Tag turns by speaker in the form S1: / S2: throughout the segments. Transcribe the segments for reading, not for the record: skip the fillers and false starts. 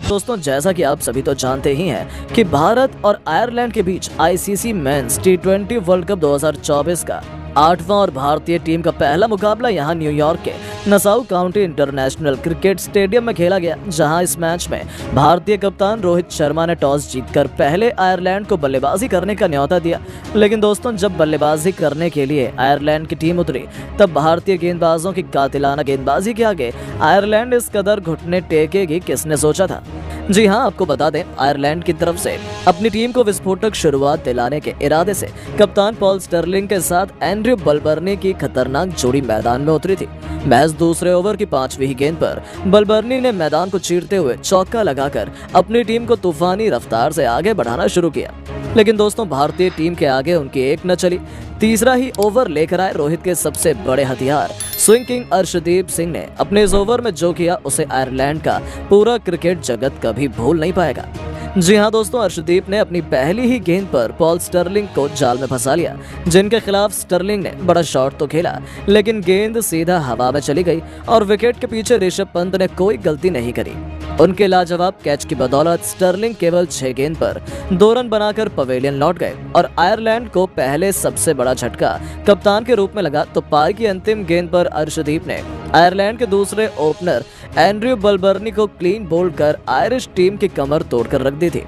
S1: दोस्तों, जैसा कि आप सभी तो जानते ही हैं कि भारत और आयरलैंड के बीच आईसीसी मेंस टी20 वर्ल्ड कप 2024 का 8वां और भारतीय टीम का पहला मुकाबला यहां न्यूयॉर्क के Nassau county international cricket stadium में खेला गया, जहां इस मैच में भारतीय कप्तान रोहित शर्मा ने टॉस जीतकर पहले आयरलैंड को बल्लेबाजी करने का न्योता दिया। लेकिन दोस्तों, जब बल्लेबाजी करने के लिए आयरलैंड की टीम उतरी, तब भारतीय गेंदबाजों की कातिलाना गेंदबाजी के आगे आयरलैंड इस कदर घुटने टेकेगी किसने सोचा था। जी हां, आपको बता दें, आयरलैंड की तरफ से अपनी टीम को विस्फोटक शुरुआत दिलाने के इरादे से कप्तान पॉल स्टर्लिंग के साथ एंड्रयू बलबर्नी की खतरनाक जोड़ी मैदान में उतरी थी। महज दूसरे ओवर की 5वीं गेंद पर बलबर्नी ने मैदान को चीरते हुए चौका लगाकर अपनी टीम को तूफानी रफ्तार से आगे बढ़ाना शुरू किया। लेकिन दोस्तों, भारतीय टीम के आगे उनकी एक न चली। तीसरा ही ओवर लेकर आए रोहित के सबसे बड़े हथियार स्विंग किंग अर्शदीप सिंह ने अपने इस ओवर में जो किया, उसे आयरलैंड का पूरा क्रिकेट जगत कभी भूल नहीं पाएगा। जी हां दोस्तों, अर्शदीप ने अपनी पहली ही गेंद पर पॉल स्टर्लिंग को जाल में फंसा लिया, जिनके खिलाफ स्टर्लिंग ने बड़ा शॉट तो खेला, लेकिन गेंद सीधा हवा में चली गई और विकेट के पीछे ऋषभ पंत ने कोई गलती नहीं करी। उनके लाजवाब कैच की बदौलत स्टर्लिंग केवल 6 गेंद पर 2 रन बनाकर पवेलियन लौट गए और आयरलैंड को पहले सबसे बड़ा झटका कप्तान के रूप में लगा। तो पारी की अंतिम गेंद पर अर्शदीप ने आयरलैंड के दूसरे ओपनर एंड्रयू बलबर्नी को क्लीन बोल्ड कर आयरिश टीम की कमर तोड़कर रख दी थी।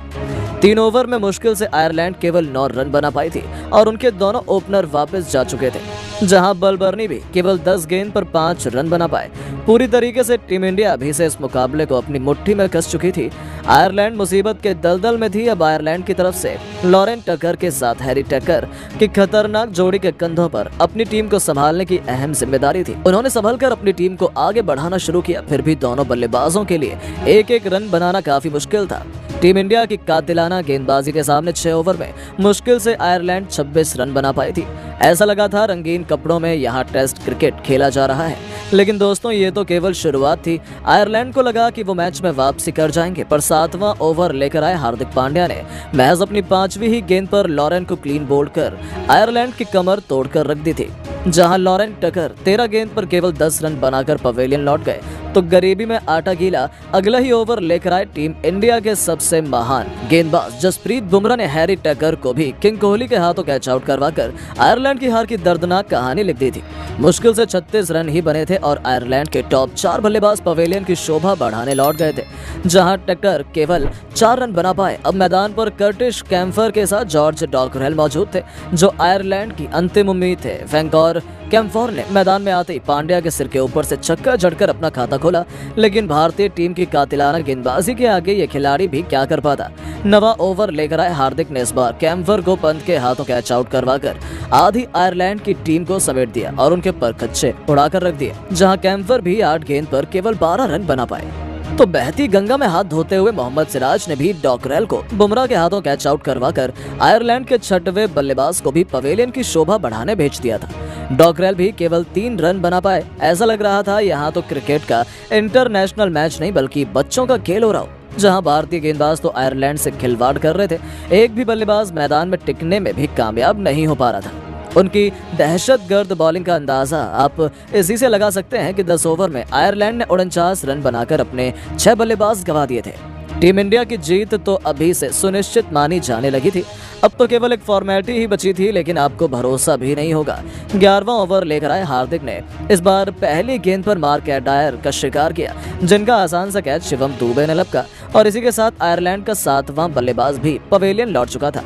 S1: 3 ओवर में मुश्किल से आयरलैंड केवल 9 रन बना पाई थी और उनके दोनों ओपनर वापस जा चुके थे, जहां बलबर्नी भी केवल 10 गेंद पर 5 रन बना पाए। पूरी तरीके से टीम इंडिया अभी से इस मुकाबले को अपनी मुट्ठी में कस चुकी थी। आयरलैंड मुसीबत के दलदल में थी। अब आयरलैंड की तरफ से लॉरेन टकर के साथ हैरी टकर की खतरनाक जोड़ी के कंधों पर अपनी टीम को संभालने की अहम जिम्मेदारी थी। उन्होंने संभलकर अपनी टीम को आगे बढ़ाना शुरू किया। फिर भी दोनों बल्लेबाजों के लिए एक रन बनाना काफी मुश्किल था। टीम इंडिया की कातिलाना गेंदबाजी के सामने 6 ओवर में मुश्किल से आयरलैंड 26 रन बना पाई थी। ऐसा लगा था रंगीन कपड़ों में यहाँ टेस्ट क्रिकेट खेला जा रहा है। लेकिन दोस्तों, ये तो केवल शुरुआत थी। आयरलैंड को लगा कि वो मैच में वापसी कर जाएंगे, पर 7वां ओवर लेकर आए हार्दिक पांड्या ने महज अपनी 5वीं ही गेंद पर लॉरेन को क्लीन बोल्ड कर आयरलैंड की कमर तोड़कर रख दी थी। जहां लॉरेन टकर 13 गेंद पर केवल 10 रन बनाकर पवेलियन लौट गए, तो गरीबी में आटा गीला अगला ही ओवर लेकर आए टीम इंडिया के सबसे महान गेंदबाज जसप्रीत बुमराह ने हैरी टकर को भी किंग कोहली के हाथों कैच आउट करवाकर आयरलैंड की हार की दर्दनाक कहानी लिख दी थी। मुश्किल से 36 रन ही बने थे और आयरलैंड के टॉप 4 बल्लेबाज पवेलियन की शोभा बढ़ाने लौट गए थे, जहां टकर केवल 4 रन बना पाए। अब मैदान पर कर्टिश कैम्फर के साथ जॉर्ज डॉकरेल मौजूद थे, जो आयरलैंड की अंतिम उम्मीद थे। वैंकॉर कैम्फोर ने मैदान में आते ही पांड्या के सिर के ऊपर से छक्का जड़कर अपना खाता खोला, लेकिन भारतीय टीम की कातिलाना गेंदबाजी के आगे ये खिलाड़ी भी क्या कर पाता। 9वां ओवर लेकर आए हार्दिक ने इस बार कैम्फर को पंत के हाथों कैच आउट करवाकर आधी आयरलैंड की टीम को समेट दिया और उनके परखच्चे उड़ाकर रख दिए, जहां कैम्फर भी 8 गेंद पर केवल 12 रन बना पाए। तो बहती गंगा में हाथ धोते हुए मोहम्मद सिराज ने भी डॉकरेल को बुमराह के हाथों कैच आउट करवाकर आयरलैंड के 6वें बल्लेबाज को भी पवेलियन की शोभा बढ़ाने भेज दिया था। डॉकरेल भी केवल 3 रन बना पाए। ऐसा लग रहा था यहाँ तो क्रिकेट का इंटरनेशनल मैच नहीं बल्कि बच्चों का खेल हो रहा हो, जहां भारतीय गेंदबाज तो आयरलैंड से खिलवाड़ कर रहे थे। एक भी बल्लेबाज मैदान में टिकने में भी कामयाब नहीं हो पा रहा था। उनकी दहशतगर्द बॉलिंग का अंदाजा आप इसी से लगा सकते हैं कि 10 ओवर में आयरलैंड ने 49 रन बनाकर अपने 6 बल्लेबाज गंवा दिए थे। टीम इंडिया की जीत तो अभी से सुनिश्चित मानी जाने लगी थी। अब तो केवल एक फॉर्मेलिटी ही बची थी, लेकिन आपको भरोसा भी नहीं होगा। 11वां ओवर लेकर आए हार्दिक ने इस बार पहली गेंद पर मार्क एडायर का शिकार किया, जिनका आसान सा कैच शिवम दुबे ने लपका और इसी के साथ आयरलैंड का 7वां बल्लेबाज भी पवेलियन लौट चुका था।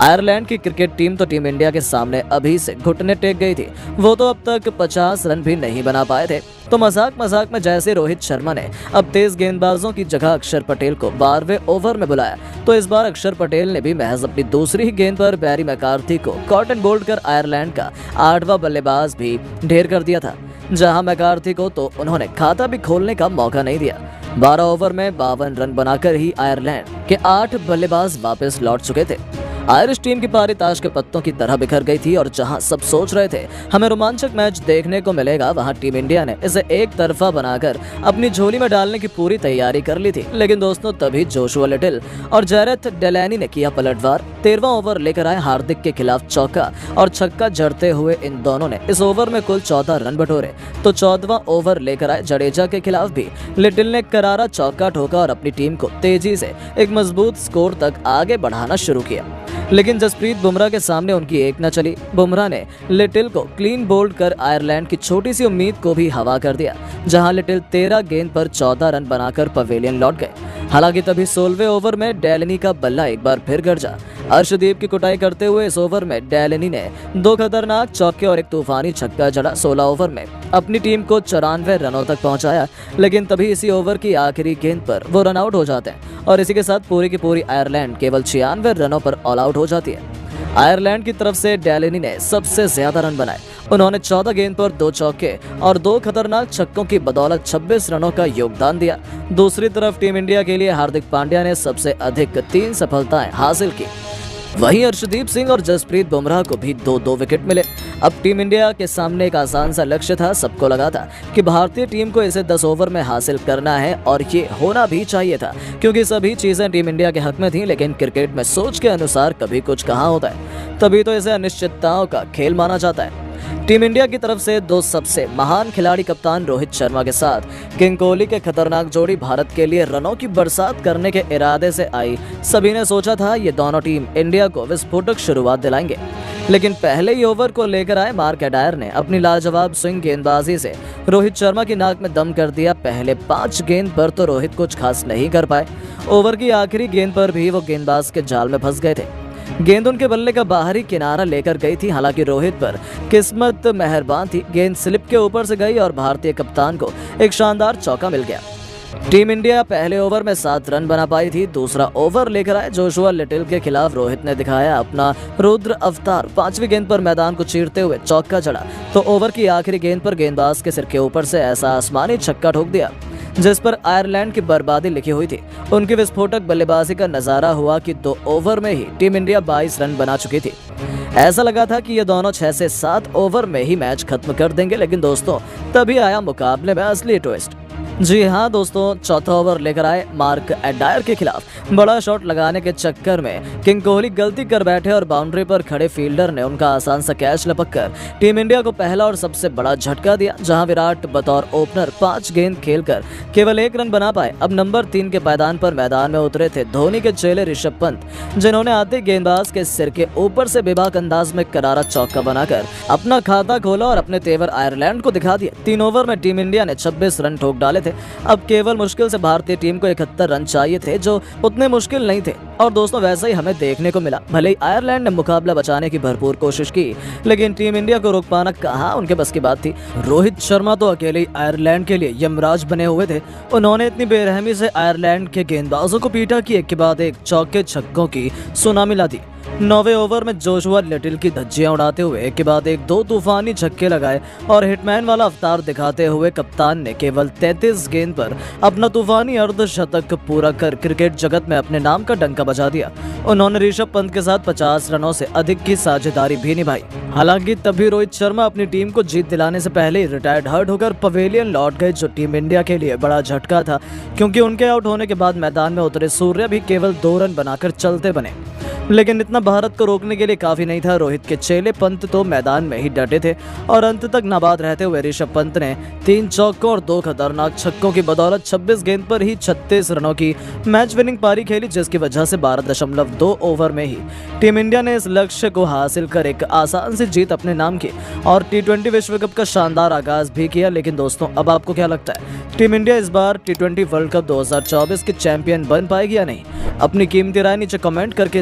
S1: आयरलैंड की क्रिकेट टीम तो टीम इंडिया के सामने अभी से घुटने टेक गई थी। वो तो अब तक 50 रन भी नहीं बना पाए थे। तो मजाक में जैसे रोहित शर्मा ने अब तेज गेंदबाजों की जगह अक्षर पटेल को 12वें ओवर में बुलाया, तो इस बार अक्षर पटेल ने भी महज अपनी दूसरी ही गेंद पर बैरी मैकार्थी को कॉटन बोल्ड कर आयरलैंड का 8वां बल्लेबाज भी ढेर कर दिया था। जहां मैकार्थी को तो उन्होंने खाता भी खोलने का मौका नहीं दिया। 12 ओवर में 52 रन बनाकर ही आयरलैंड के 8 बल्लेबाज वापस लौट चुके थे। आयरिश टीम की पारी ताश के पत्तों की तरह बिखर गई थी और जहां सब सोच रहे थे हमें रोमांचक मैच देखने को मिलेगा, वहां टीम इंडिया ने इसे एक तरफा बनाकर अपनी झोली में डालने की पूरी तैयारी कर ली थी। लेकिन दोस्तों तभी जोशुआ लिटिल और जेरेथ डेलैनी ने किया पलटवार। 13वां ओवर लेकर आए हार्दिक के खिलाफ चौका और छक्का जड़ते हुए इन दोनों ने इस ओवर में कुल 14 रन बटोरे। तो 14वां ओवर लेकर आए जडेजा के खिलाफ भी लिटिल ने करारा चौका ठोका और अपनी टीम को तेजी से एक मजबूत स्कोर तक आगे बढ़ाना शुरू किया। लेकिन जसप्रीत बुमराह के सामने उनकी एक न चली। बुमराह ने लिटिल को क्लीन बोल्ड कर आयरलैंड की छोटी सी उम्मीद को भी हवा कर दिया, जहां लिटिल 13 गेंद पर 14 रन बनाकर पवेलियन लौट गए। हालांकि तभी 16वें ओवर में डेलनी का बल्ला एक बार फिर गरजा। अर्शदीप की कुटाई करते हुए इस ओवर में डेलनी ने 2 खतरनाक चौके और एक तूफानी छक्का जड़ा। 16 ओवर में अपनी टीम को 94 रनों तक पहुंचाया। लेकिन तभी इसी ओवर की आखिरी गेंद पर वो रन आउट हो जाते हैं और इसी के साथ पूरी की पूरी आयरलैंड केवल 96 रनों पर ऑल आउट हो जाती है। आयरलैंड की तरफ से डेलनी ने सबसे ज्यादा रन बनाए। उन्होंने 14 गेंद पर 2 चौके और 2 खतरनाक छक्कों की बदौलत 26 रनों का योगदान दिया। दूसरी तरफ टीम इंडिया के लिए हार्दिक पांड्या ने सबसे अधिक 3 सफलताएं हासिल की। वहीं अर्शदीप सिंह और जसप्रीत बुमराह को भी 2-2 विकेट मिले। अब टीम इंडिया के सामने एक आसान सा लक्ष्य था। सबको लगा था कि भारतीय टीम को इसे 10 ओवर में हासिल करना है और ये होना भी चाहिए था, क्योंकि सभी चीजें टीम इंडिया के हक में थी। लेकिन क्रिकेट में सोच के अनुसार कभी कुछ कहाँ होता है, तभी तो इसे अनिश्चितताओं का खेल माना जाता है। टीम इंडिया की तरफ से 2 सबसे महान खिलाड़ी कप्तान रोहित शर्मा के साथ किंग कोहली के खतरनाक जोड़ी भारत के लिए रनों की बरसात करने के इरादे से आई। सभी ने सोचा था ये दोनों टीम इंडिया को विस्फोटक शुरुआत दिलाएंगे। लेकिन पहले ही ओवर को लेकर आए मार्क एडायर ने अपनी लाजवाब स्विंग गेंदबाजी से रोहित शर्मा की नाक में दम कर दिया। पहले 5 गेंद पर तो रोहित कुछ खास नहीं कर पाए। ओवर की आखिरी गेंद पर भी वो गेंदबाज के जाल में फंस गए थे। गेंद उनके बल्ले का बाहरी किनारा लेकर गई थी। हालांकि रोहित पर किस्मत मेहरबान थी। गेंद स्लिप के ऊपर से गई और भारतीय कप्तान को एक शानदार चौका मिल गया। टीम इंडिया पहले ओवर में 7 रन बना पाई थी। दूसरा ओवर लेकर आए जोशुआ लिटिल के खिलाफ रोहित ने दिखाया अपना रुद्र अवतार। 5वीं गेंद पर मैदान को चीरते हुए चौका जड़ा तो ओवर की आखिरी गेंद पर गेंदबाज के सिर के ऊपर से ऐसा आसमानी छक्का ठोक दिया जिस पर आयरलैंड की बर्बादी लिखी हुई थी। उनकी विस्फोटक बल्लेबाजी का नजारा हुआ कि 2 ओवर में ही टीम इंडिया 22 रन बना चुकी थी। ऐसा लगा था कि ये दोनों 6 से 7 ओवर में ही मैच खत्म कर देंगे। लेकिन दोस्तों तभी आया मुकाबले में असली ट्विस्ट। जी हाँ दोस्तों, चौथा ओवर लेकर आए मार्क एडायर के खिलाफ बड़ा शॉट लगाने के चक्कर में किंग कोहली गलती कर बैठे और बाउंड्री पर खड़े फील्डर ने उनका आसान सा कैच लपककर टीम इंडिया को पहला और सबसे बड़ा झटका दिया। जहां विराट बतौर ओपनर 5 गेंद खेलकर केवल 1 रन बना पाए। अब नंबर 3 के पायदान पर मैदान में उतरे थे धोनी के चेले ऋषभ पंत, जिन्होंने आते गेंदबाज के सिर के ऊपर से बेबाक अंदाज में करारा चौका बनाकर अपना खाता खोला और अपने तेवर आयरलैंड को दिखा दिए। 3 ओवर में टीम इंडिया ने 26 रन ठोक डाले थे। अब केवल मुश्किल से भारतीय टीम को 71 रन चाहिए थे, जो उतने मुश्किल नहीं थे। और दोस्तों वैसा ही हमें देखने को मिला। भले ही आयरलैंड ने मुकाबला बचाने की भरपूर कोशिश की, लेकिन टीम इंडिया को रोक पाना कहाँ उनके बस की बात थी। रोहित शर्मा तो अकेले ही आयरलैंड के लिए यमराज बने हुए थे। उन्होंने इतनी बेरहमी से आयरलैंड के गेंदबाजों को पीटा कि एक के बाद एक चौके छक्कों की सुनामी ला दी। 9वें ओवर में जोशुआ लिटिल की धज्जियां उड़ाते हुए एक के बाद एक 2 तूफानी छक्के लगाए और हिटमैन वाला अवतार दिखाते हुए कप्तान ने केवल 33 गेंद पर अपना तूफानी अर्धशतक पूरा कर क्रिकेट जगत में अपने नाम का डंका बजा दिया। उन्होंने ऋषभ पंत के साथ 50 रनों से अधिक की साझेदारी भी निभाई। हालांकि तभी रोहित शर्मा अपनी टीम को जीत दिलाने से पहले ही रिटायर्ड हर्ट होकर पवेलियन लौट गए, जो टीम इंडिया के लिए बड़ा झटका था, क्योंकि उनके आउट होने के बाद मैदान में उतरे सूर्य भी केवल 2 रन बनाकर चलते बने। लेकिन इतना भारत को रोकने के लिए काफी नहीं था। रोहित के चेले पंत तो मैदान में ही डटे थे और अंत तक नाबाद रहते हुए ऋषभ पंत ने 3 चौकों और 2 खतरनाक छक्कों की बदौलत 26 गेंद पर ही 36 रनों की मैच विनिंग पारी खेली, जिसकी वजह से 12.2 ओवर में ही टीम इंडिया ने इस लक्ष्य को हासिल कर एक आसान सी जीत अपने नाम की और T20 विश्व कप का शानदार आगाज भी किया। लेकिन दोस्तों अब आपको क्या लगता है, टीम इंडिया इस बार T20 वर्ल्ड कप 2024 के चैंपियन बन पाएगी या नहीं? अपनी कीमती राय नीचे कमेंट करके